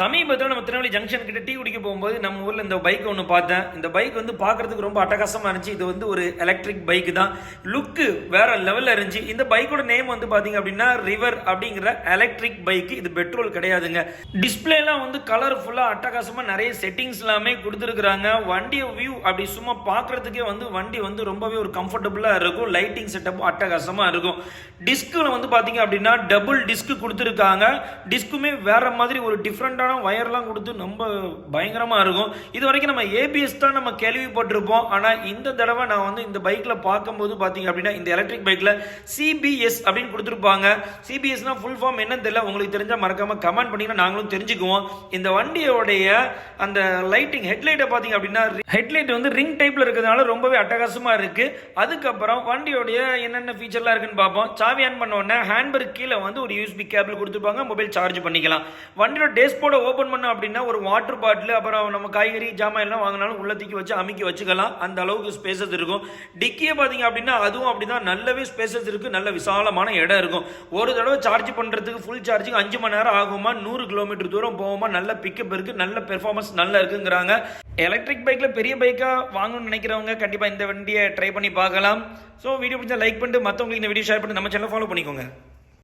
சமீபத்தில் நம்ம திருநெல்வேலி ஜங்ஷன் கிட்ட டீ குடிக்க போகும்போது நம்ம ஊரில் இந்த பைக் ஒன்று பார்த்தேன். இந்த பைக் வந்து பார்க்கறதுக்கு ரொம்ப அட்டகாசமாக இருந்துச்சு. இது வந்து ஒரு எலக்ட்ரிக் பைக் தான். லுக்கு வேற லெவலில் இருந்துச்சு. இந்த பைக்கோட நேம் வந்து பார்த்தீங்க அப்படின்னா ரிவர் அப்படிங்கிற எலக்ட்ரிக் பைக். இது பெட்ரோல் கிடையாதுங்க. டிஸ்பிளேலாம் வந்து கலர்ஃபுல்லாக அட்டகாசமாக நிறைய செட்டிங்ஸ் எல்லாமே கொடுத்துருக்குறாங்க. வண்டியை வியூ அப்படி சும்மா பார்க்கறதுக்கே வந்து வண்டி வந்து ரொம்பவே ஒரு கம்ஃபர்டபுளாக இருக்கும். லைட்டிங் செட்டப்பும் அட்டகாசமாக இருக்கும். டிஸ்கில் வந்து பார்த்தீங்க அப்படின்னா டபுள் டிஸ்க் கொடுத்துருக்காங்க. டிஸ்க்குமே வேற மாதிரி ஒரு டிஃப்ரெண்டான வயர்லாம் கொடுத்து ரொம்ப பயங்கரமா இருக்கும். இது வரைக்கும் நம்ம ஏபிஎஸ் தான் நம்ம கேள்விப்பட்டிருப்போம். ஆனா இந்த தடவை நான் வந்து இந்த பைக்ல பார்க்கும்போது பாத்தீங்க அப்படின்னா இந்த எலக்ட்ரிக் பைக்ல சிபிஎஸ் அப்படின்னு கொடுத்துருப்பாங்க. சிபிஎஸ்னா ஃபுல் ஃபார்ம் என்னன்னு தெரியல. உங்களுக்கு தெரிஞ்சா மறக்காம கமெண்ட் பண்ணீங்கன்னா நாங்களும் தெரிஞ்சுக்குவோம். இந்த வண்டியோடைய அந்த லைட்டிங் ஹெட்லைட்டை பாத்தீங்க அப்படின்னா ஹெட்லைட் வந்து ரிங் டைப்ல இருக்கிறதுனால ரொம்பவே அட்டகாசமா இருக்கு. அதுக்கப்புறம் வண்டியோடைய என்னென்ன ஃபீச்சர்லாம் இருக்குன்னு பார்ப்போம். சாவி ஆன் பண்ண உடனே ஹேண்ட்பர்க் கீழே வந்து ஒரு யூஎஸ்பி கேபிள் கொடுத்துருப்பாங்க. மொபைல் சார்ஜ் பண்ணிக்கலாம். வண்டியோட டேஷ்போர்ட் ஓபன் பண்ண அப்படின்னா ஒரு வாட்டர் பாட்டில், அப்புறம் நம்ம காய்கறி ஜாமான் எல்லாம் வாங்கினாலும் உள்ள தூக்கி வச்சு அமுக்கி வச்சுக்கலாம். அந்த அளவுக்கு ஸ்பேசஸ் இருக்கும். டிக்கியே பாத்தீங்க அப்படின்னா அதுவும் அப்படிதான், நல்லாவே ஸ்பேசஸ் இருக்கு. நல்ல விசாலமான இடம் இருக்கும். ஒரு தடவை சார்ஜ் பண்றதுக்கு ஃபுல் சார்ஜிங் 5 மணி நேரம் ஆகுமா, 100 கிலோமீட்டர் தூரம் போகுமா. நல்ல பிக்கப் இருக்கு, நல்ல பெர்ஃபார்மன்ஸ் நல்லா இருக்குங்கிறாங்க. எலக்ட்ரிக் பைக்ல பெரிய பைக்கா வாங்கணும்னு நினைக்கிறவங்க கண்டிப்பா இந்த வண்டியை ட்ரை பண்ணி பார்க்கலாம். ஸோ வீடியோ பிடிச்சா லைக் பண்ணிட்டு மற்றவங்களுக்கு இந்த வீடியோ ஷேர் பண்ணி நம்ம சேனல் ஃபாலோ பண்ணிக்கோங்க.